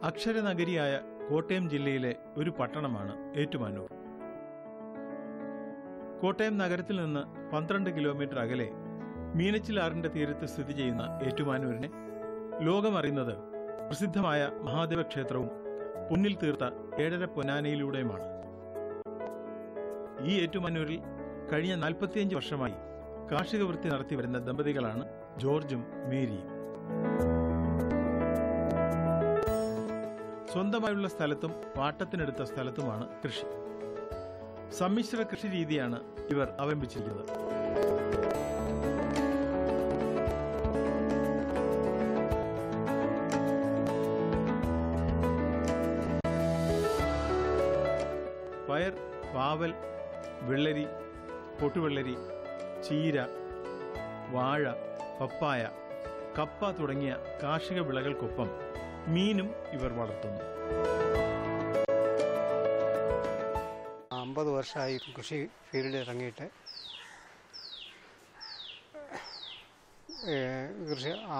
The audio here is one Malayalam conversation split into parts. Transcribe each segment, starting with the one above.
അക്ഷരനഗരിയായ കോട്ടയം ജില്ലയിലെ ഒരു പട്ടണമാണ് ഏറ്റുമാനൂർ. കോട്ടയം നഗരത്തിൽ നിന്ന് 12 കിലോമീറ്റർ അകലെ മീനച്ചിലാറിന്റെ തീരത്ത് സ്ഥിതി ചെയ്യുന്ന ഏറ്റുമാനൂരിനെ ലോകമറിയുന്നത് പ്രസിദ്ധമായ മഹാദേവ ക്ഷേത്രവും പൊന്നിൽ തീർത്ത 7.5 പൊന്നാനയിലൂടെയുമാണ്. ഈ ഏറ്റുമാനൂരിൽ കഴിഞ്ഞ 45 വർഷമായി കാർഷിക വൃത്തി നടത്തിവരുന്ന ദമ്പതികളാണ് ജോർജും മേരിയും. സ്വന്തമായുള്ള സ്ഥലത്തും പാട്ടത്തിനെടുത്ത സ്ഥലത്തുമാണ് കൃഷി. സമ്മിശ്ര കൃഷി രീതിയാണ് ഇവർ അവലംബിച്ചിരിക്കുന്നത്. പയർ, പാവൽ, വെള്ളരി, പൊട്ടുവെള്ളരി, ചീര, വാഴ, പപ്പായ, കപ്പ തുടങ്ങിയ കാർഷിക വിളകൾക്കൊപ്പം മീനും ഇവർ വളർത്തുന്നു. 50 വർഷമായി കൃഷി ഫീൽഡിൽ ഇറങ്ങിയിട്ട്.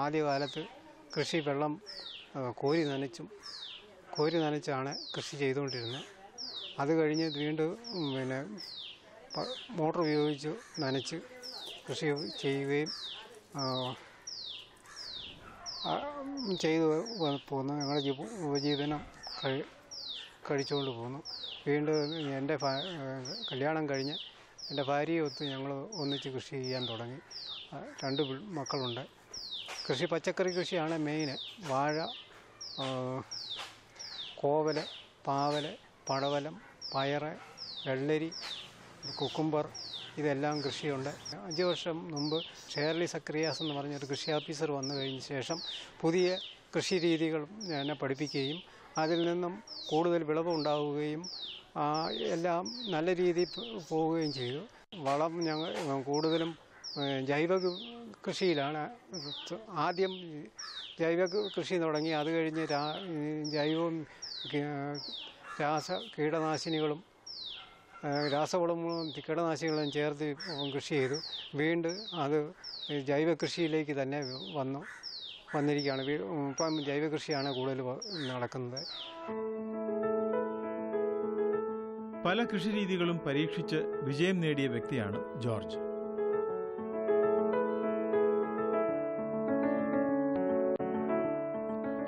ആദ്യകാലത്ത് കൃഷി വെള്ളം കോരി നനച്ചാണ് കൃഷി ചെയ്തുകൊണ്ടിരുന്നത്. അത് കഴിഞ്ഞ് വീണ്ടും മോട്ടോർ ഉപയോഗിച്ച് നനച്ച് കൃഷി ചെയ്യുകയും ചെയ്തു പോന്നു. ഞങ്ങളുടെ ഉപജീവനം കഴിച്ചുകൊണ്ട് പോന്നു. വീണ്ടും എൻ്റെ കല്യാണം കഴിഞ്ഞ് എൻ്റെ ഭാര്യയൊത്ത് ഞങ്ങൾ ഒന്നിച്ച് കൃഷി ചെയ്യാൻ തുടങ്ങി. 2 മക്കളുണ്ട്. കൃഷി പച്ചക്കറി കൃഷിയാണ് മെയിൻ. വാഴ, കോവല്, പാവല്, പടവലം, പയറ്, വെള്ളരി, കുക്കുംബർ, ഇതെല്ലാം കൃഷിയുണ്ട്. 5 വർഷം മുമ്പ് ഷേർലി സക്രിയാസ് എന്ന് പറഞ്ഞൊരു കൃഷി ഓഫീസർ വന്നു കഴിഞ്ഞ ശേഷം പുതിയ കൃഷി രീതികൾ എന്നെ പഠിപ്പിക്കുകയും അതിൽ നിന്നും കൂടുതൽ വിളവ് ഉണ്ടാവുകയും എല്ലാം നല്ല രീതിയിൽ പോവുകയും ചെയ്തു. വളം ഞങ്ങൾ കൂടുതലും ജൈവ കൃഷിയിലാണ്. ആദ്യം ജൈവ കൃഷി തുടങ്ങി. അത് കഴിഞ്ഞ് ജൈവവും കീടനാശിനികളും രാസവളങ്ങളും കീടനാശിനികളും ചേർത്ത് കൃഷി ചെയ്തു. വീണ്ടും അത് ജൈവ കൃഷിയിലേക്ക് തന്നെ വന്നിരിക്കുകയാണ്. ഇപ്പം ജൈവ കൃഷിയാണ് കൂടുതൽ നടക്കുന്നത്. പല കൃഷിരീതികളും പരീക്ഷിച്ച് വിജയം നേടിയ വ്യക്തിയാണ് ജോർജ്.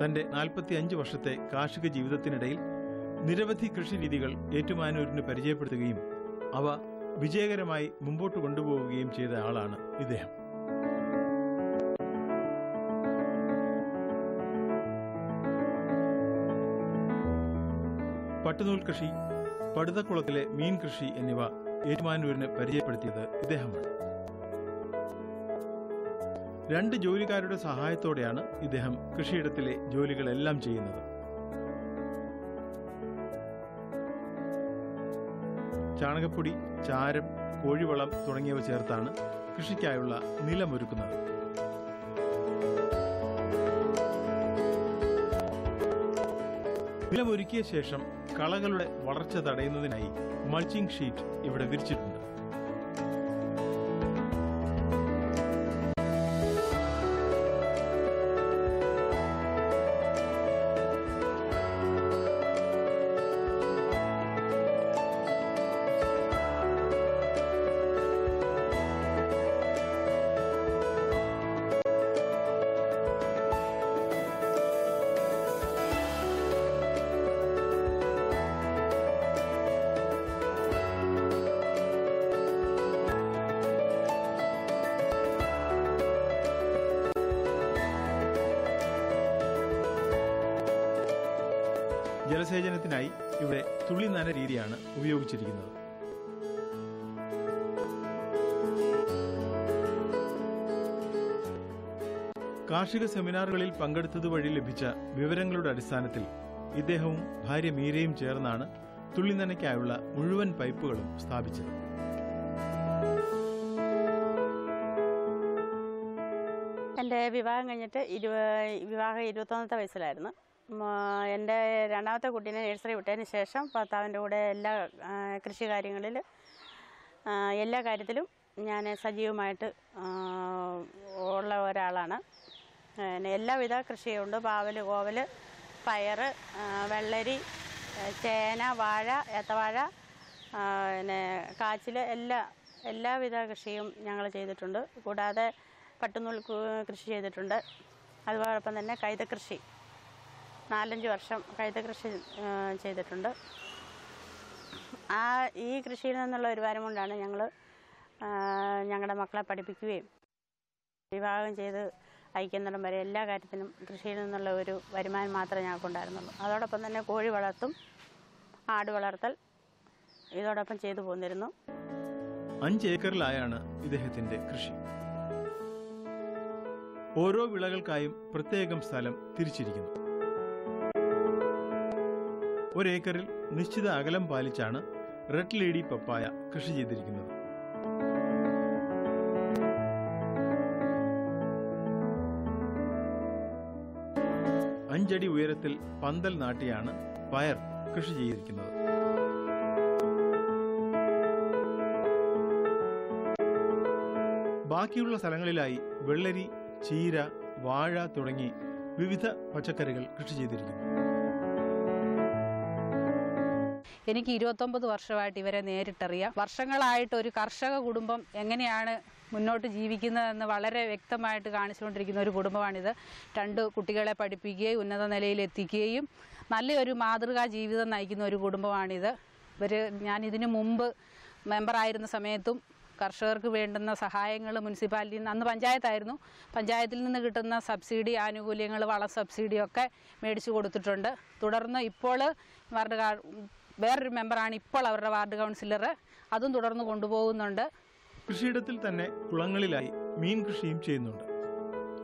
തന്റെ 45 വർഷത്തെ കാർഷിക ജീവിതത്തിനിടയിൽ നിരവധി കൃഷിരീതികൾ ഏറ്റുമാനൂരിന് പരിചയപ്പെടുത്തുകയും അവ വിജയകരമായി മുമ്പോട്ട് കൊണ്ടുപോവുകയും ചെയ്ത ആളാണ് ഇദ്ദേഹം. പട്ടുനൂൽ കൃഷി, പടുതക്കുളത്തിലെ മീൻ കൃഷി എന്നിവ ഏറ്റുമാനൂരിന് പരിചയപ്പെടുത്തിയത് ഇദ്ദേഹമാണ്. 2 ജോലിക്കാരുടെ സഹായത്തോടെയാണ് ഇദ്ദേഹം കൃഷിയിടത്തിലെ ജോലികളെല്ലാം ചെയ്യുന്നത്. ചാണകപ്പൊടി, ചാരം, കോഴിവളം തുടങ്ങിയവ ചേർത്താണ് കൃഷിക്കായുള്ള നിലമൊരുക്കുന്നത്. നിലമൊരുക്കിയ ശേഷം കളകളുടെ വളർച്ച തടയുന്നതിനായി മൾച്ചിംഗ് ഷീറ്റ് ഇവിടെ വിരിച്ചിട്ടുണ്ട്. ജലസേചനത്തിനായി ഇവിടെ തുള്ളിനന രീതിയാണ് ഉപയോഗിച്ചിരിക്കുന്നത്. കാർഷിക സെമിനാറുകളിൽ പങ്കെടുത്തതുവഴി ലഭിച്ച വിവരങ്ങളുടെ അടിസ്ഥാനത്തിൽ ഇദ്ദേഹവും ഭാര്യ മീരയും ചേർന്നാണ് തുള്ളിനനയ്ക്കായുള്ള മുഴുവൻ പൈപ്പുകളും സ്ഥാപിച്ചത്. എൻ്റെ വിവാഹം കഴിഞ്ഞിട്ട് 21ാമത്തെ വയസ്സിലായിരുന്നു. എൻ്റെ രണ്ടാമത്തെ കുട്ടീനെ നഴ്സറി വിട്ടതിന് ശേഷം ഭർത്താവിൻ്റെ കൂടെ എല്ലാ കൃഷി കാര്യങ്ങളിൽ എല്ലാ കാര്യത്തിലും ഞാൻ സജീവമായിട്ട് ഉള്ള ഒരാളാണ്. എല്ലാവിധ കൃഷിയുണ്ട്. പാവൽ, കോവൽ, പയർ, വെള്ളരി, ചേന, വാഴ, ഏത്തവാഴ, പിന്നെ കാച്ചിൽ, എല്ലാവിധ കൃഷിയും ഞങ്ങൾ ചെയ്തിട്ടുണ്ട്. കൂടാതെ പട്ടുനൂൽ കൃഷി ചെയ്തിട്ടുണ്ട്. അതോടൊപ്പം തന്നെ കൈതക്കൃഷി 4-5 വർഷം കൈതക്കൃഷി ചെയ്തിട്ടുണ്ട്. ഈ കൃഷിയിൽ നിന്നുള്ള വരുമാനം കൊണ്ടാണ് ഞങ്ങൾ ഞങ്ങളുടെ മക്കളെ പഠിപ്പിക്കുകയും വിവാഹം ചെയ്ത് അയക്കുന്നിടം വരെ എല്ലാ കാര്യത്തിനും കൃഷിയിൽ നിന്നുള്ള ഒരു വരുമാനം മാത്രമേ ഞങ്ങൾക്കുണ്ടായിരുന്നുള്ളൂ. അതോടൊപ്പം തന്നെ കോഴി വളർത്തും, ആട് വളർത്തൽ ഇതോടൊപ്പം ചെയ്തു പോന്നിരുന്നു. 5 ഏക്കറിലായാണ് ഇദ്ദേഹത്തിന്റെ കൃഷി. ഓരോ വിളകൾക്കായും പ്രത്യേകം സ്ഥലം തിരിച്ചിരിക്കുന്നു. 1 ഏക്കറിൽ നിശ്ചിത അകലം പാലിച്ചാണ് റെഡ് ലേഡി പപ്പായ കൃഷി ചെയ്തിരിക്കുന്നത്. അഞ്ചടി ഉയരത്തിൽ പന്തൽ നാട്ടിയാണ് പയർ കൃഷി ചെയ്തിരിക്കുന്നത്. ബാക്കിയുള്ള സ്ഥലങ്ങളിലായി വെള്ളരി, ചീര, വാഴ തുടങ്ങി വിവിധ പച്ചക്കറികൾ കൃഷി ചെയ്തിരിക്കുന്നു. എനിക്ക് 29 വർഷമായിട്ട് ഇവരെ നേരിട്ടറിയാം. വർഷങ്ങളായിട്ട് ഒരു കർഷക കുടുംബം എങ്ങനെയാണ് മുന്നോട്ട് ജീവിക്കുന്നതെന്ന് വളരെ വ്യക്തമായിട്ട് കാണിച്ചുകൊണ്ടിരിക്കുന്ന ഒരു കുടുംബമാണിത്. 2 കുട്ടികളെ പഠിപ്പിക്കുകയും ഉന്നത നിലയിലെത്തിക്കുകയും നല്ലൊരു മാതൃകാ ജീവിതം നയിക്കുന്ന ഒരു കുടുംബമാണിത്. ഞാൻ ഇതിനു മുമ്പ് മെമ്പറായിരുന്ന സമയത്തും കർഷകർക്ക് വേണ്ടുന്ന സഹായങ്ങൾ മുനിസിപ്പാലിറ്റിയിൽ നിന്ന്, അന്ന് പഞ്ചായത്തായിരുന്നു, പഞ്ചായത്തിൽ നിന്ന് കിട്ടുന്ന സബ്സിഡി ആനുകൂല്യങ്ങൾ, വള സബ്സിഡിയൊക്കെ മേടിച്ചു കൊടുത്തിട്ടുണ്ട്. തുടർന്ന് ഇപ്പോൾ വേറൊരു മെമ്പറാണ് ഇപ്പോൾ അവരുടെ വാർഡ് കൗൺസിലർ, അതും തുടർന്ന് കൊണ്ടുപോകുന്നുണ്ട്. കൃഷിയിടത്തിൽ തന്നെ കുളങ്ങളിലായി മീൻ കൃഷിയും ചെയ്യുന്നുണ്ട്.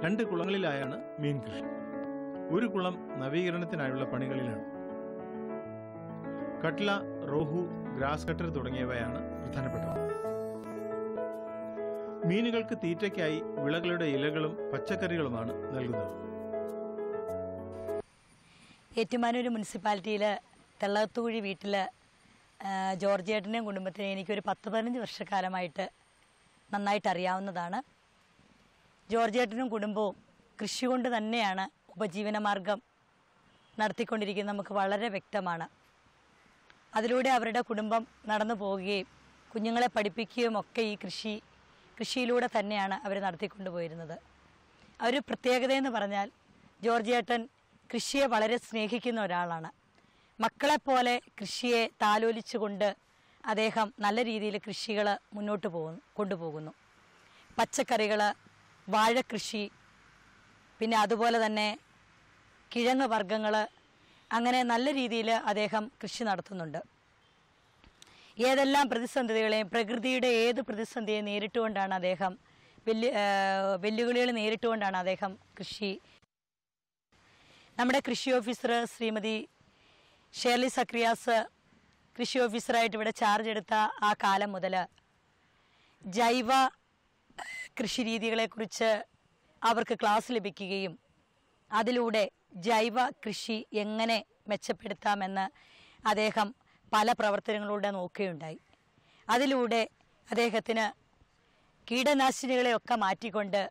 2 കുളങ്ങളിലായാണ് മീൻ കൃഷി. 1 കുളം നവീകരണത്തിനായുള്ള പണികളിലാണ്. കട്ല, റോഹു, ഗ്രാസ് കട്ടർ തുടങ്ങിയവയാണ് പ്രധാനപ്പെട്ടവ. മീനുകൾക്ക് തീറ്റയ്ക്കായി വിളകളുടെ ഇലകളും പച്ചക്കറികളുമാണ് നൽകുന്നത്. ഏറ്റുമാനൂർ മുനിസിപ്പാലിറ്റിയിൽ തെള്ളത്തുകുഴി വീട്ടിൽ ജോർജേട്ടനെയും കുടുംബത്തിനെയും എനിക്കൊരു 10-15 വർഷക്കാലമായിട്ട് നന്നായിട്ട് അറിയാവുന്നതാണ്. ജോർജേട്ടനും കുടുംബവും കൃഷി കൊണ്ട് തന്നെയാണ് ഉപജീവനമാർഗം നടത്തിക്കൊണ്ടിരിക്കുന്നത്, നമുക്ക് വളരെ വ്യക്തമാണ്. അതിലൂടെ അവരുടെ കുടുംബം നടന്നു പോവുകയും കുഞ്ഞുങ്ങളെ പഠിപ്പിക്കുകയും ഒക്കെ ഈ കൃഷിയിലൂടെ തന്നെയാണ് അവർ നടത്തിക്കൊണ്ടു പോയിരുന്നത്. ഒരു പ്രത്യേകതയെന്ന് പറഞ്ഞാൽ ജോർജേട്ടൻ കൃഷിയെ വളരെ സ്നേഹിക്കുന്ന ഒരാളാണ്. മക്കളെപ്പോലെ കൃഷിയെ താലോലിച്ചുകൊണ്ട് അദ്ദേഹം നല്ല രീതിയിൽ കൃഷികൾ മുന്നോട്ട് കൊണ്ടുപോകുന്നു. പച്ചക്കറികൾ, വാഴക്കൃഷി, പിന്നെ അതുപോലെ തന്നെ കിഴങ്ങ് വർഗ്ഗങ്ങൾ, അങ്ങനെ നല്ല രീതിയിൽ അദ്ദേഹം കൃഷി നടത്തുന്നുണ്ട്. ഏതെല്ലാം പ്രതിസന്ധികളെയും, പ്രകൃതിയുടെ ഏത് പ്രതിസന്ധിയെ നേരിട്ടുകൊണ്ടാണ് അദ്ദേഹം വെല്ലുവിളികൾ നേരിട്ടുകൊണ്ടാണ് അദ്ദേഹം നമ്മുടെ കൃഷി ഓഫീസർ ശ്രീമതി ഷേർലി സക്രിയാസ് കൃഷി ഓഫീസറായിട്ട് ഇവിടെ ചാർജ് എടുത്ത ആ കാലം മുതൽ ജൈവ കൃഷി രീതികളെക്കുറിച്ച് അവർക്ക് ക്ലാസ് ലഭിക്കുകയും അതിലൂടെ ജൈവ കൃഷി എങ്ങനെ മെച്ചപ്പെടുത്താമെന്ന് അദ്ദേഹം പല പ്രവർത്തനങ്ങളിലൂടെ നോക്കുകയുണ്ടായി. അതിലൂടെ അദ്ദേഹത്തിന് കീടനാശിനികളെയൊക്കെ മാറ്റിക്കൊണ്ട്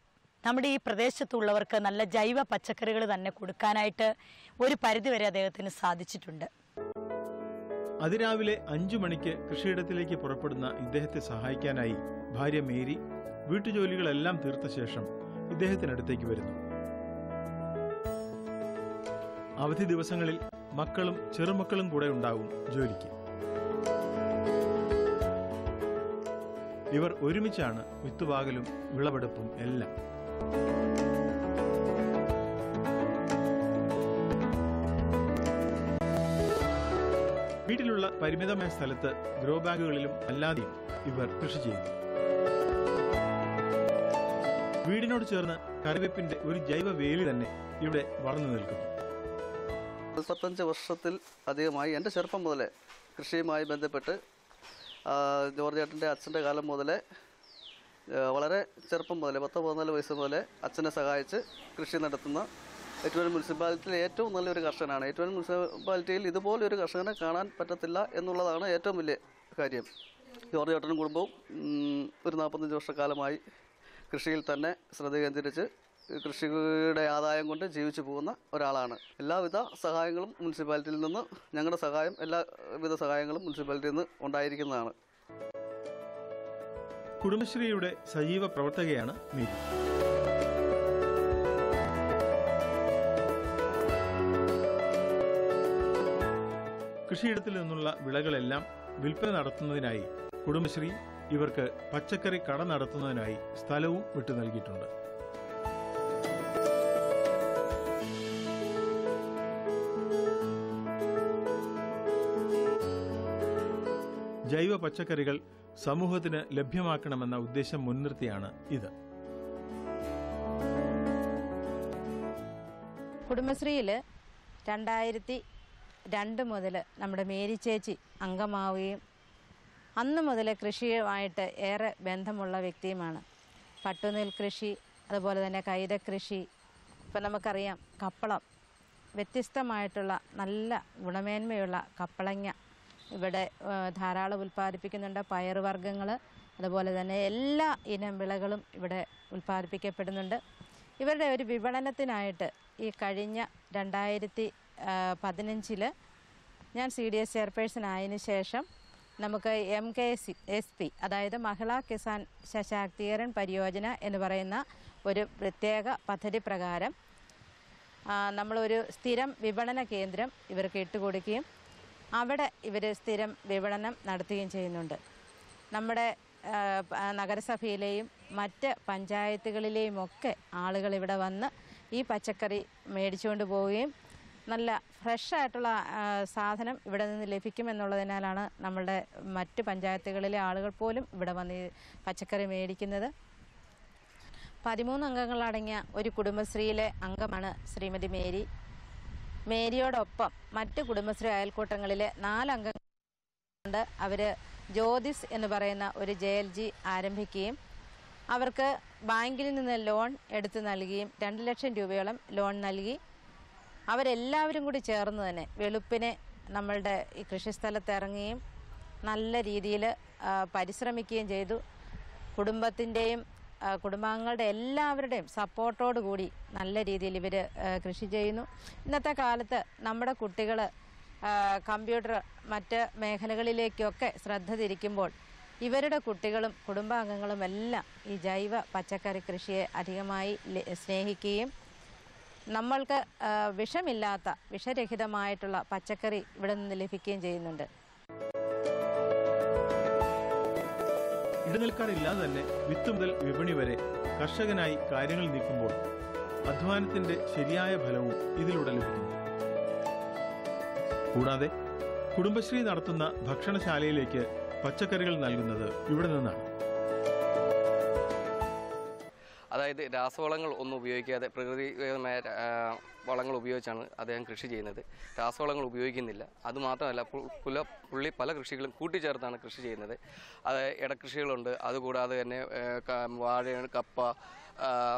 നമ്മുടെ ഈ പ്രദേശത്തുള്ളവർക്ക് നല്ല ജൈവ പച്ചക്കറികൾ തന്നെ കൊടുക്കാനായിട്ട് ഒരു പരിധിവരെ അദ്ദേഹത്തിന് സാധിച്ചിട്ടുണ്ട്. അതിരാവിലെ 5 മണിക്ക് കൃഷിയിടത്തിലേക്ക് പുറപ്പെടുന്ന ഇദ്ദേഹത്തെ സഹായിക്കാനായി ഭാര്യ മേരി വീട്ടുജോലികളെല്ലാം തീർത്ത ശേഷം ഇദ്ദേഹത്തിനടുത്തേക്ക് വരുന്നു. അവധി ദിവസങ്ങളിൽ മക്കളും ചെറുമക്കളും കൂടെ ഉണ്ടാകും ജോലിക്ക്. ഇവർ ഒരുമിച്ചാണ് വിത്തുപാകലും വിളവെടുപ്പും എല്ലാം. വീട്ടിലുള്ള പരിമിതമായ സ്ഥലത്ത് ഗ്രോ ബാഗുകളിലും അല്ലാതെയും ഇവർ കൃഷി ചെയ്യുന്നു. വീടിനോട് ചേർന്ന് കറിവേപ്പിന്റെ ഒരു ജൈവ വേലി തന്നെ ഇവിടെ വളർന്നു നിൽക്കുന്നു. 45 വർഷത്തിൽ അധികമായി എൻ്റെ ചെറുപ്പം മുതലേ കൃഷിയുമായി ബന്ധപ്പെട്ട് ജോർജേട്ടൻ്റെ അച്ഛൻ്റെ കാലം മുതലേ, വളരെ ചെറുപ്പം മുതലേ 10-14 വയസ്സ് മുതലേ അച്ഛനെ സഹായിച്ച് കൃഷി നടത്തുന്ന ഏറ്റുമാനൂർ മുനിസിപ്പാലിറ്റിയിലെ ഏറ്റവും നല്ലൊരു കർഷകനാണ്. ഏറ്റുമാനൂർ മുനിസിപ്പാലിറ്റിയിൽ ഇതുപോലൊരു കർഷകനെ കാണാൻ പറ്റത്തില്ല എന്നുള്ളതാണ് ഏറ്റവും വലിയ കാര്യം. ജോർജേട്ടനും കുടുംബവും ഒരു 45 വർഷക്കാലമായി കൃഷിയിൽ തന്നെ ശ്രദ്ധ കേന്ദ്രീകരിച്ച് കൃഷിയുടെ ആദായം കൊണ്ട് ജീവിച്ചു പോകുന്ന ഒരാളാണ്. എല്ലാവിധ സഹായങ്ങളും മുനിസിപ്പാലിറ്റിയിൽ നിന്ന്, ഞങ്ങളുടെ സഹായം എല്ലാവിധ സഹായങ്ങളും മുനിസിപ്പാലിറ്റിയിൽ നിന്ന് ഉണ്ടായിരിക്കുന്നതാണ്. കുടുംബശ്രീയുടെ സജീവ പ്രവർത്തകയാണ് മേരി. കൃഷിയിടത്തിൽ നിന്നുള്ള വിളകളെല്ലാം വിൽപ്പന നടത്തുന്നതിനായി കുടുംബശ്രീ ഇവർക്ക് പച്ചക്കറി കട നടത്തുന്നതിനായി സ്ഥലവും വിട്ടു നൽകിയിട്ടുണ്ട്. ജൈവ പച്ചക്കറികൾ സമൂഹത്തിന് ലഭ്യമാക്കണമെന്ന ഉദ്ദേശം മുൻനിർത്തിയാണ് ഇത്. കുടുംബശ്രീയിൽ 2002 മുതൽ നമ്മുടെ മേരി ചേച്ചി അംഗമാവുകയും അന്ന് മുതൽ കൃഷിയുമായിട്ട് ഏറെ ബന്ധമുള്ള വ്യക്തിയുമാണ്. പട്ടുനെൽ കൃഷി, അതുപോലെ തന്നെ കൈതക്കൃഷി, ഇപ്പം നമുക്കറിയാം കപ്പളം, വ്യത്യസ്തമായിട്ടുള്ള നല്ല ഗുണമേന്മയുള്ള കപ്പളങ്ങ ഇവിടെ ധാരാളം ഉൽപ്പാദിപ്പിക്കുന്നുണ്ട്. പയറുവർഗ്ഗങ്ങൾ, അതുപോലെ തന്നെ എല്ലാ ഇനം വിളകളും ഇവിടെ ഉൽപ്പാദിപ്പിക്കപ്പെടുന്നുണ്ട്. ഇവരുടെ ഒരു വിപണനത്തിനായിട്ട് ഈ കഴിഞ്ഞ 2015 ഞാൻ CDS ചെയർപേഴ്സൺ ആയതിനു ശേഷം നമുക്ക് MKSP, അതായത് മഹിളാ കിസാൻ സശാക്തീകരൺ പരിയോജന എന്ന് പറയുന്ന ഒരു പ്രത്യേക പദ്ധതി പ്രകാരം നമ്മളൊരു സ്ഥിരം വിപണന കേന്ദ്രം ഇവർക്ക് ഇട്ടുകൊടുക്കുകയും അവിടെ ഇവർ സ്ഥിരം വിപണനം നടത്തുകയും ചെയ്യുന്നുണ്ട്. നമ്മുടെ നഗരസഭയിലെയും മറ്റ് പഞ്ചായത്തുകളിലെയും ഒക്കെ ആളുകൾ ഇവിടെ വന്ന് ഈ പച്ചക്കറി മേടിച്ചുകൊണ്ട് പോവുകയും നല്ല ഫ്രഷായിട്ടുള്ള സാധനം ഇവിടെ നിന്ന് ലഭിക്കുമെന്നുള്ളതിനാലാണ് നമ്മളുടെ മറ്റ് പഞ്ചായത്തുകളിലെ ആളുകൾ പോലും ഇവിടെ വന്ന് ഈ പച്ചക്കറി മേടിക്കുന്നത്. 13 അംഗങ്ങളടങ്ങിയ ഒരു കുടുംബശ്രീയിലെ അംഗമാണ് ശ്രീമതി മേരി. മേരിയോടൊപ്പം മറ്റ് കുടുംബശ്രീ അയൽക്കൂട്ടങ്ങളിലെ 4 അംഗങ്ങളുണ്ട്. അവർ ജ്യോതിസ് എന്ന് പറയുന്ന ഒരു JLG ആരംഭിക്കുകയും അവർക്ക് ബാങ്കിൽ നിന്ന് ലോൺ എടുത്തു നൽകുകയും 2 ലക്ഷം രൂപയോളം ലോൺ നൽകി അവരെല്ലാവരും കൂടി ചേർന്ന് തന്നെ വെളുപ്പിനെ നമ്മളുടെ ഈ കൃഷിസ്ഥലത്ത് ഇറങ്ങുകയും നല്ല രീതിയിൽ പരിശ്രമിക്കുകയും ചെയ്തു. കുടുംബത്തിൻ്റെയും കുടുംബാംഗങ്ങളുടെ എല്ലാവരുടെയും സപ്പോർട്ടോടു കൂടി നല്ല രീതിയിൽ ഇവർ കൃഷി ചെയ്യുന്നു. ഇന്നത്തെ കാലത്ത് നമ്മുടെ കുട്ടികൾ കമ്പ്യൂട്ടർ മറ്റ് മേഖലകളിലേക്കൊക്കെ ശ്രദ്ധ തിരിക്കുമ്പോൾ ഇവരുടെ കുട്ടികളും കുടുംബാംഗങ്ങളും എല്ലാം ഈ ജൈവ പച്ചക്കറി കൃഷിയെ അധികമായി സ്നേഹിക്കുകയും നമ്മൾക്ക് വിഷമില്ലാത്ത വിഷരഹിതമായിട്ടുള്ള പച്ചക്കറി ഇവിടെ നിന്ന് ലഭിക്കുകയും ചെയ്യുന്നുണ്ട്. ഇടനിൽക്കാരില്ലാതെ തന്നെ വിത്ത് മുതൽ വിപണി വരെ കർഷകനായി കാര്യങ്ങൾ നീക്കുമ്പോൾ അധ്വാനത്തിന്റെ ശരിയായ ഫലവും ഇതിലൂടെ ലഭിക്കുന്നു. കൂടാതെ കുടുംബശ്രീ നടത്തുന്ന ഭക്ഷണശാലയിലേക്ക് പച്ചക്കറികൾ നൽകുന്നത് ഇവിടെ നിന്നാണ്. അതായത് രാസവളങ്ങൾ ഒന്നും ഉപയോഗിക്കാതെ പ്രകൃതിപരമായ വളങ്ങൾ ഉപയോഗിച്ചാണ് അദ്ദേഹം കൃഷി ചെയ്യുന്നത്. രാസവളങ്ങൾ ഉപയോഗിക്കുന്നില്ല. അതുമാത്രമല്ല, പുള്ളി പല കൃഷികളും കൂട്ടിച്ചേർത്താണ് കൃഷി ചെയ്യുന്നത്. അത് ഇടകൃഷികളുണ്ട്. അതുകൂടാതെ തന്നെ വാഴ, കപ്പ,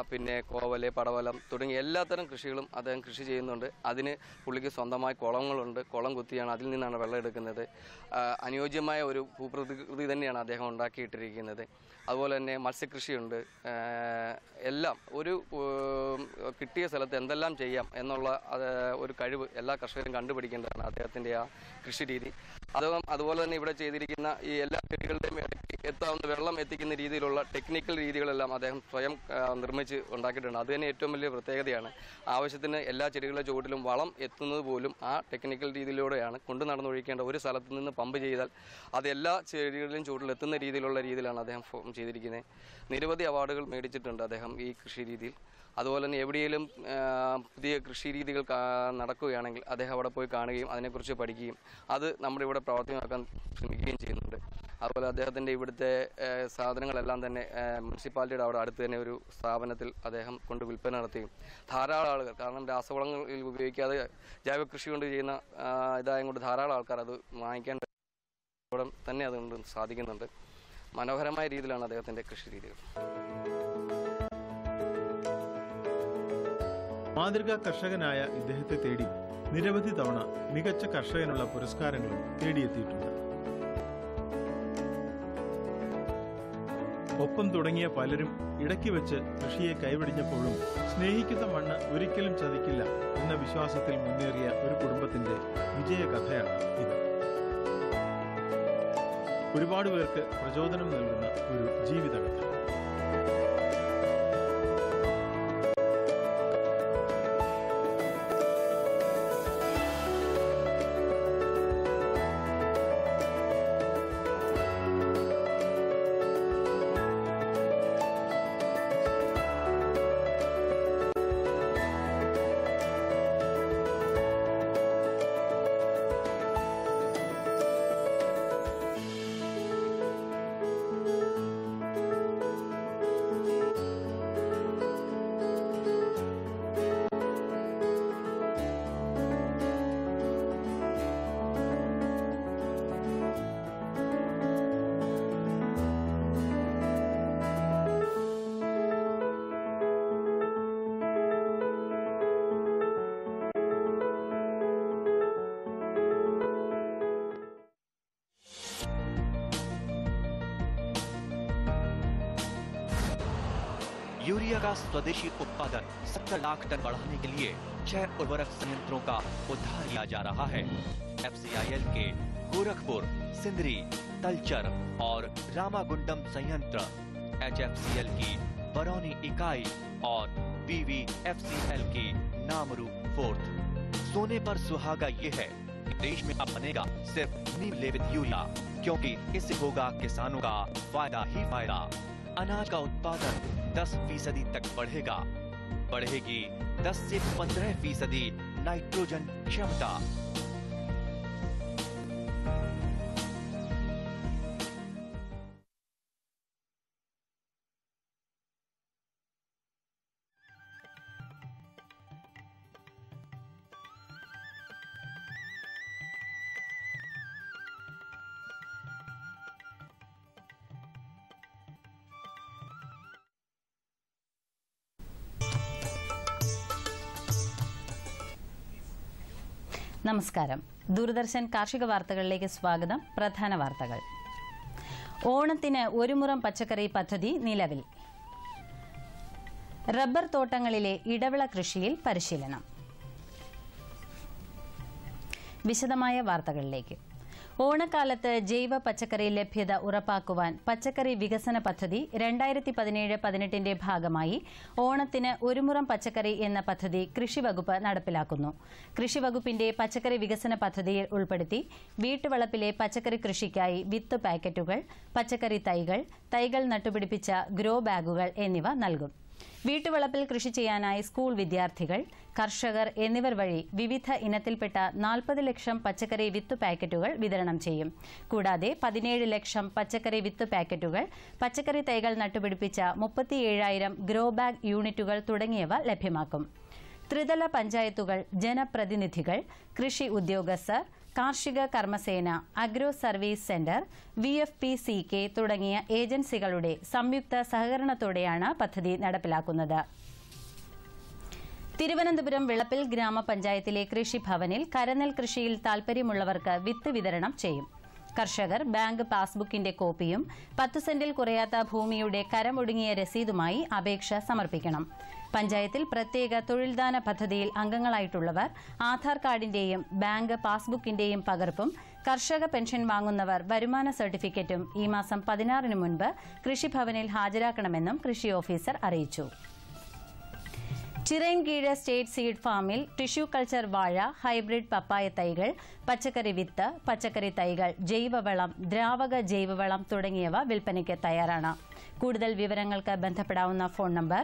പിന്നെ കോവല്, പടവലം തുടങ്ങിയ എല്ലാത്തരം കൃഷികളും അദ്ദേഹം കൃഷി ചെയ്യുന്നുണ്ട്. അതിന് പുള്ളിക്ക് സ്വന്തമായി കുളങ്ങളുണ്ട്. കുളം കുത്തിയാണ് അതിൽ നിന്നാണ് വെള്ളം എടുക്കുന്നത്. അനുയോജ്യമായ ഒരു ഭൂപ്രകൃതി തന്നെയാണ് അദ്ദേഹം ഉണ്ടാക്കിയിട്ടിരിക്കുന്നത്. അതുപോലെ തന്നെ മത്സ്യകൃഷിയുണ്ട്. എല്ലാം ഒരു കിട്ടിയ സ്ഥലത്ത് എന്തെല്ലാം ചെയ്യാം എന്നുള്ള ഒരു കഴിവ് എല്ലാ കർഷകരും കണ്ടുപിടിക്കേണ്ടതാണ് അദ്ദേഹത്തിൻ്റെ ആ കൃഷി രീതി. അതുപോലെ തന്നെ ഇവിടെ ചെയ്തിരിക്കുന്ന ഈ എല്ലാ ചെടികളുടെയും ഇടയ്ക്ക് എത്താവുന്ന വെള്ളം എത്തിക്കുന്ന രീതിയിലുള്ള ടെക്നിക്കൽ രീതികളെല്ലാം അദ്ദേഹം സ്വയം നിർമ്മിച്ച് ഉണ്ടാക്കിയിട്ടുണ്ട്. അത് തന്നെ ഏറ്റവും വലിയ പ്രത്യേകതയാണ്. ആവശ്യത്തിന് എല്ലാ ചെടികളുടെ ചുവട്ടിലും വളം എത്തുന്നത് പോലും ആ ടെക്നിക്കൽ രീതിയിലൂടെയാണ്. കൊണ്ടു നടന്നൊഴിക്കേണ്ട ഒരു സ്ഥലത്ത് നിന്ന് പമ്പ് ചെയ്താൽ അത് എല്ലാ ചെടികളിലും ചുവട്ടിൽ എത്തുന്ന രീതിയിലാണ് അദ്ദേഹം ചെയ്തിരിക്കുന്നത്. നിരവധി അവാർഡുകൾ മേടിച്ചിട്ടുണ്ട് അദ്ദേഹം ഈ കൃഷി രീതിയിൽ. അതുപോലെ തന്നെ എവിടെയെങ്കിലും പുതിയ കൃഷി രീതികൾ നടക്കുകയാണെങ്കിൽ അദ്ദേഹം അവിടെ പോയി കാണുകയും അതിനെക്കുറിച്ച് പഠിക്കുകയും അത് നമ്മുടെ ഇവിടെ പ്രാവർത്തികമാക്കാൻ ശ്രമിക്കുകയും ചെയ്യുന്നുണ്ട്. അതുപോലെ അദ്ദേഹത്തിൻ്റെ ഇവിടുത്തെ സാധനങ്ങളെല്ലാം തന്നെ മുനിസിപ്പാലിറ്റിയുടെ അവിടെ അടുത്ത് തന്നെ ഒരു സ്ഥാപനത്തിൽ അദ്ദേഹം കൊണ്ട് വിൽപ്പന നടത്തുകയും ധാരാളം ആളുകൾ, കാരണം രാസവളങ്ങൾ ഉപയോഗിക്കാതെ ജൈവ കൃഷി കൊണ്ട് ചെയ്യുന്ന ഇതായത് കൊണ്ട് ധാരാളം ആൾക്കാർ അത് വാങ്ങിക്കാൻ തന്നെ അതുകൊണ്ട് സാധിക്കുന്നുണ്ട്. മനോഹരമായ രീതിയിലാണ് അദ്ദേഹത്തിൻ്റെ കൃഷി രീതികൾ. മാതൃകാ കർഷകനായ ഇദ്ദേഹത്തെ തേടി നിരവധി തവണ മികച്ച കർഷകനുള്ള പുരസ്കാരങ്ങളും തേടിയെത്തിയിട്ടുണ്ട്. ഒപ്പം തുടങ്ങിയ പലരും ഇടയ്ക്ക് വെച്ച് കൃഷിയെ കൈവെടിഞ്ഞപ്പോഴും സ്നേഹിക്കുന്ന മണ്ണ് ഒരിക്കലും ചതിക്കില്ല എന്ന വിശ്വാസത്തിൽ മുന്നേറിയ ഒരു കുടുംബത്തിന്റെ വിജയകഥയാണ് ഇത്. ഒരുപാട് പേർക്ക് പ്രചോദനം നൽകുന്ന ഒരു ജീവിതകഥ. यूरिया का स्वदेशी उत्पादन 70 लाख टन बढ़ाने के लिए 6 उर्वरक संयंत्रों का उद्धार किया जा रहा है। FCIL के गोरखपुर, सिंदरी, तलचर और रामागुंडम संयंत्र, HFCL की बरौनी इकाई और BVFCL की नामरू फोर्थ। सोने पर सुहागा ये है कि देश में अब बनेगा सिर्फ नीम लेपित यूरिया, क्योंकि इससे होगा किसानों का फायदा ही फायदा। अनाज का उत्पादन 10% तक बढ़ेगा। बढ़ेगी 10 से 15% नाइट्रोजन क्षमता। നമസ്കാരം. ദൂരദർശൻ കാർഷിക വാർത്തകളിലേക്ക് സ്വാഗതം. പ്രധാന വാർത്തകൾ. ഓണത്തിന് ഒരു മുറം പച്ചക്കറി പദ്ധതി നിലവിൽ. റബ്ബർ തോട്ടങ്ങളിലെ ഇടവിള കൃഷിയിൽ പരിശീലനം. വിശദമായ വാർത്തകളിലേക്ക്. ഓണക്കാലത്ത് ജൈവ പച്ചക്കറി ലഭ്യത ഉറപ്പാക്കുവാൻ പച്ചക്കറി വികസന പദ്ധതി 2017-18 ഭാഗമായി ഓണത്തിന് ഒരു മുറം പച്ചക്കറി എന്ന പദ്ധതി കൃഷിവകുപ്പ് നടപ്പിലാക്കുന്നു. കൃഷിവകുപ്പിന്റെ പച്ചക്കറി വികസന പദ്ധതിയിൽ ഉൾപ്പെടുത്തി വീട്ടുവളപ്പിലെ പച്ചക്കറി കൃഷിക്കായി വിത്ത് പാക്കറ്റുകൾ, പച്ചക്കറി തൈകൾ നട്ടുപിടിപ്പിച്ച ഗ്രോ ബാഗുകൾ എന്നിവ നൽകും. വീട്ടുവളപ്പിൽ കൃഷി ചെയ്യാനായി സ്കൂൾ വിദ്യാർത്ഥികൾ, കർഷകർ എന്നിവർ വഴി വിവിധ ഇനത്തിൽപ്പെട്ട 40 ലക്ഷം പച്ചക്കറി വിത്ത് പാക്കറ്റുകൾ വിതരണം ചെയ്യും. കൂടാതെ 17 ലക്ഷം പച്ചക്കറി വിത്ത് പാക്കറ്റുകൾ, പച്ചക്കറി തൈകൾ നട്ടുപിടിപ്പിച്ച 37,000 ഗ്രോ ബാഗ് യൂണിറ്റുകൾ തുടങ്ങിയവ ലഭ്യമാക്കും. ത്രിതല പഞ്ചായത്തുകൾ, ജനപ്രതിനിധികൾ, കൃഷി ഉദ്യോഗസ്ഥർ, കാർഷിക കർമ്മസേന, അഗ്രോ സർവീസ് സെന്റർ, VFPCK തുടങ്ങിയ ഏജൻസികളുടെ സംയുക്ത സഹകരണത്തോടെയാണ് പദ്ധതി നടപ്പിലാക്കുന്നത്. തിരുവനന്തപുരം വിളപ്പിൽ ഗ്രാമപഞ്ചായത്തിലെ കൃഷിഭവനിൽ കരനെൽ കൃഷിയിൽ താൽപര്യമുള്ളവർക്ക് വിത്ത് വിതരണം ചെയ്യും. കർഷകർ ബാങ്ക് പാസ്ബുക്കിന്റെ കോപ്പിയും 10 സെന്റിൽ കുറയാത്ത ഭൂമിയുടെ കരമൊടുങ്ങിയ രസീതുമായി അപേക്ഷ സമർപ്പിക്കണം. പഞ്ചായത്തിൽ പ്രത്യേക തൊഴിൽദാന പദ്ധതിയിൽ അംഗങ്ങളായിട്ടുള്ളവർ ആധാർ കാർഡിന്റെയും ബാങ്ക് പാസ്ബുക്കിന്റെയും പകർപ്പും, കർഷക പെൻഷൻ വാങ്ങുന്നവർ വരുമാന സർട്ടിഫിക്കറ്റും ഈ മാസം 16 മുൻപ് കൃഷിഭവനിൽ ഹാജരാക്കണമെന്നും കൃഷി ഓഫീസർ അറിയിച്ചു. ചിറയൻകീഴ് സ്റ്റേറ്റ് സീഡ് ഫാമിൽ ടിഷ്യൂ കൾച്ചർ വാഴ, ഹൈബ്രിഡ് പപ്പായ തൈകൾ, പച്ചക്കറി വിത്ത്, പച്ചക്കറി തൈകൾ, ജൈവവളം, ദ്രാവക ജൈവവളം തുടങ്ങിയവ വിൽപ്പനയ്ക്ക് തയ്യാറാണ്. കൂടുതൽ വിവരങ്ങൾക്ക് ബന്ധപ്പെടാവുന്ന ഫോൺ നമ്പർ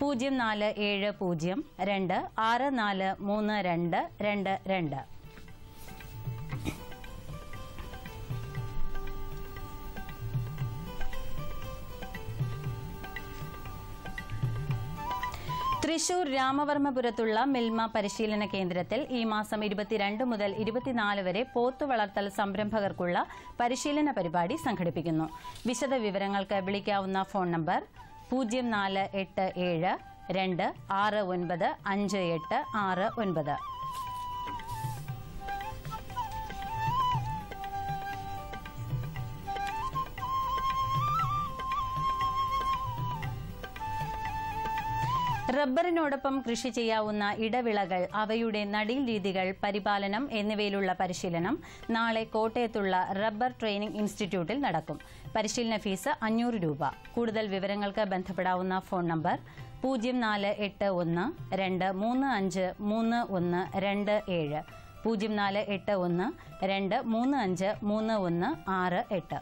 047026432222. തൃശൂർ രാമവർമ്മപുരത്തുള്ള മിൽമ പരിശീലന കേന്ദ്രത്തിൽ ഈ മാസം 22 മുതൽ 24 വരെ പോത്തു വളർത്തൽ സംരംഭകർക്കുള്ള പരിശീലന പരിപാടി സംഘടിപ്പിക്കുന്നു. വിശദ വിവരങ്ങൾക്ക് വിളിക്കാവുന്ന ഫോൺ നമ്പർ 048726956869. റബ്ബറിനോടൊപ്പം കൃഷി ചെയ്യാവുന്ന ഇടവിളകൾ, അവയുടെ നടീൽ രീതികൾ, പരിപാലനം എന്നിവയിലുള്ള പരിശീലനം നാളെ കോട്ടയത്തുള്ള റബ്ബർ ട്രെയിനിംഗ് ഇൻസ്റ്റിറ്റ്യൂട്ടിൽ നടക്കും. പരിശീലന ഫീസ് 500 രൂപ. കൂടുതൽ വിവരങ്ങൾക്ക് ബന്ധപ്പെടാവുന്ന ഫോൺ നമ്പർ 0481 235 3127 0481 235 3168.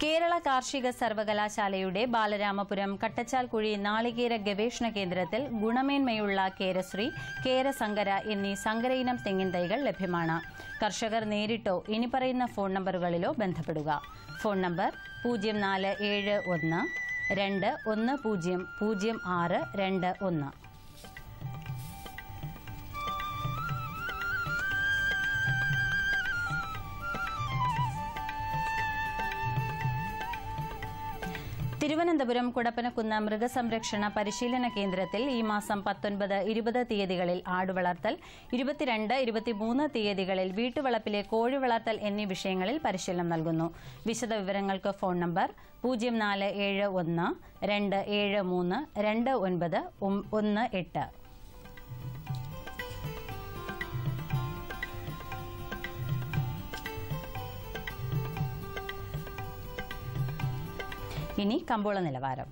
കേരള കാർഷിക സർവകലാശാലയുടെ ബാലരാമപുരം കട്ടച്ചാൽക്കുഴി നാളികേര ഗവേഷണ കേന്ദ്രത്തിൽ ഗുണമേന്മയുള്ള കേരശ്രീ, കേരസങ്കര എന്നീ സങ്കരയിനം തെങ്ങിൻ തൈകൾ ലഭ്യമാണ്. കർഷകർ നേരിട്ടോ ഇനി പറയുന്ന ഫോൺ നമ്പറുകളിലോ ബന്ധപ്പെടുക. Phone number 0471 210 0621. തിരുവനന്തപുരം കുടപ്പനക്കുന്ന് മൃഗസംരക്ഷണ പരിശീലന കേന്ദ്രത്തിൽ ഈ മാസം 19, 20 തീയതികളിൽ ആടുവളർത്തൽ, 22, 23 തീയതികളിൽ വീട്ടുവളപ്പിലെ കോഴി വളർത്തൽ എന്നീ വിഷയങ്ങളിൽ പരിശീലനം നൽകുന്നു. വിശദവിവരങ്ങൾക്ക് ഫോൺ നമ്പർ 0471 273 2918. ഇനി കമ്പോള നിലവാരം.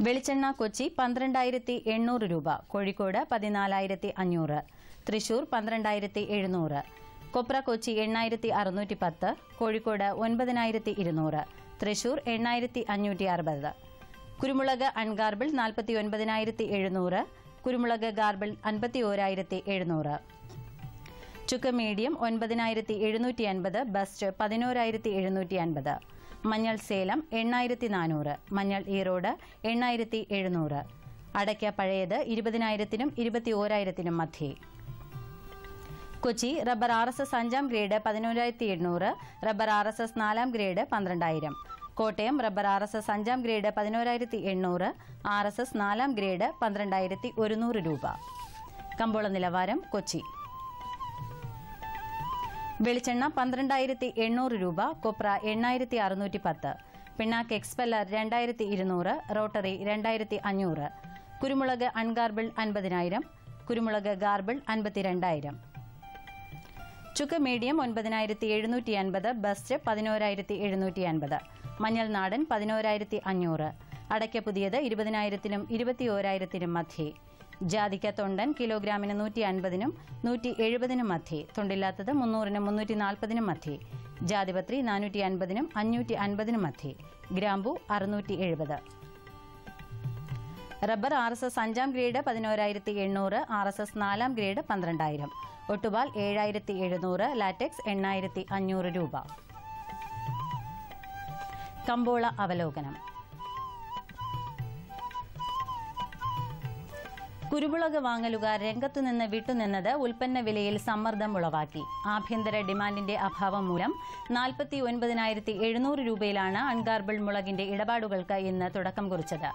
വെളിച്ചെണ്ണ കൊച്ചി 12,800 രൂപ, കോഴിക്കോട് 14,500, തൃശൂർ 12,700, കൊപ്ര കൊച്ചി 8,610, കോഴിക്കോട് 9,200, തൃശൂർ 8,560, കുരുമുളക് അൺഗാർബിൾ 49,700, കുരുമുളക് ഗാർബിൾ 51,700, ചുക്ക് മീഡിയം 9,750, ബസ്റ്റ് 11,750, മഞ്ഞൾ സേലം 8,400, മഞ്ഞൾ ഈറോഡ് 8,700, അടയ്ക്ക പഴയത് 20,000-നും 21,000-നും മധ്യേ. Kochi rubber RSS 5ാം grade 11,800, rubber RSS 4ാം grade 12,000. Kottayam rubber RSS 5ാം grade 11,800, RSS 4ാം grade 12,100 രൂപ. കമ്പോള നിലവാരം കൊച്ചി. വെളിച്ചെണ്ണ 12,800 രൂപ, കൊപ്ര 8,610, പിണ്ണാക്ക് എക്സ്പെല്ലർ 2,200, റോട്ടറി 2,500, കുരുമുളക് അൺഗാർബിൾ 50,000, കുരുമുളക് ഗാർബിൾ 52,000, ചുക്ക് മീഡിയം 9,750, ബസ്റ്റ് 11,750, മഞ്ഞൾ നാടൻ 11,500, അടയ്ക്ക പുതിയത് 20,000-നും 21,000-നും മധ്യേ. ജാതിക്ക തൊണ്ടൻ കിലോഗ്രാമിന് 150-നും 170-നും മധ്യേ, തൊണ്ടില്ലാത്തത് 300-നും 340-നും മധ്യേ. ജാതിപത്രി 450-നും 550-നും മധ്യേ. ഗ്രാമ്പു 670. Rubber RSS 5ാം grade 11,800, RSS 4ാം grade 12,000, ഒട്ടുപാൽ 7,700, latex 8,500 രൂപ. കമ്പോള അവലോകനം. കുരുമുളക് വാങ്ങലുകാർ രംഗത്തുനിന്ന് വിട്ടുനിന്നത് ഉൽപ്പന്ന വിലയിൽ സമ്മർദ്ദം ഉളവാക്കി. ആഭ്യന്തര ഡിമാൻഡിന്റെ അഭാവം മൂലം 49,700 രൂപയിലാണ് അൺഗാർബിൾ മുളകിന്റെ ഇടപാടുകൾക്ക് ഇന്ന് തുടക്കം കുറിച്ചത്.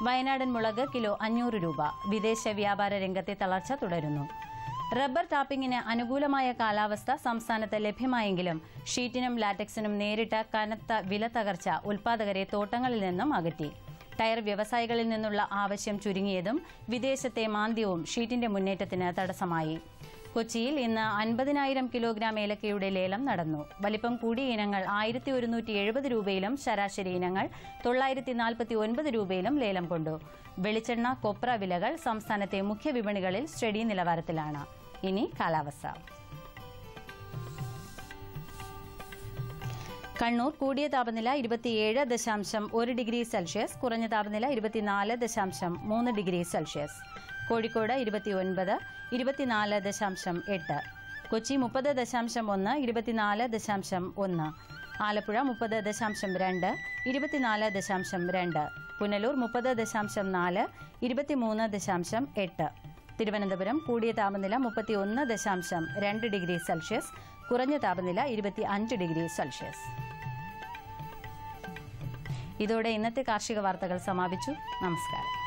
വയനാടൻ മുളക് കിലോ 500 രൂപ. വിദേശ വ്യാപാര രംഗത്തെ തളർച്ച തുടരുന്നു. റബ്ബർ ടാപ്പിംഗിന് അനുകൂലമായ കാലാവസ്ഥ സംസ്ഥാനത്ത് ലഭ്യമായെങ്കിലും ഷീറ്റിനും ലാറ്റക്സിനും നേരിട്ട കനത്ത വില തകർച്ച ഉൽപ്പാദകരെ തോട്ടങ്ങളിൽ നിന്നും അകറ്റി. ടയർ വ്യവസായികളിൽ നിന്നുള്ള ആവശ്യം ചുരുങ്ങിയതും വിദേശത്തെ മാന്ദ്യവും ഷീറ്റിന്റെ മുന്നേറ്റത്തിന് തടസ്സമായി. കൊച്ചിയിൽ ഇന്ന് 50,000 കിലോഗ്രാം ഏലക്കയുടെ ലേലം നടന്നു. വലിപ്പം കൂടിയ ഇനങ്ങൾ 1,170 രൂപയിലും ശരാശരി ഇനങ്ങൾ 949 രൂപയിലും ലേലം കൊണ്ടു. വെളിച്ചെണ്ണ, കൊപ്ര വിലകൾ സംസ്ഥാനത്തെ മുഖ്യ വിപണികളിൽ സ്റ്റഡി നിലവാരത്തിലാണ്. ഇനി കാലാവസ്ഥ. കണ്ണൂർ കൂടിയ താപനില 27.1 ഡിഗ്രി സെൽഷ്യസ്, കുറഞ്ഞ താപനില 24.3 ഡിഗ്രി സെൽഷ്യസ്. കോഴിക്കോട് 29, 24.8, കൊച്ചി 30.1, 24.1, ആലപ്പുഴ 30.2, 24.2, പുനലൂർ 30.4, 23.8, തിരുവനന്തപുരം കൂടിയ താപനില 31.2 ഡിഗ്രി സെൽഷ്യസ്, കുറഞ്ഞ താപനില 25 ഡിഗ്രി സെൽഷ്യസ്. ഇതോടെ ഇന്നത്തെ കാർഷിക വാർത്തകൾ സമാപിച്ചു. നമസ്കാരം.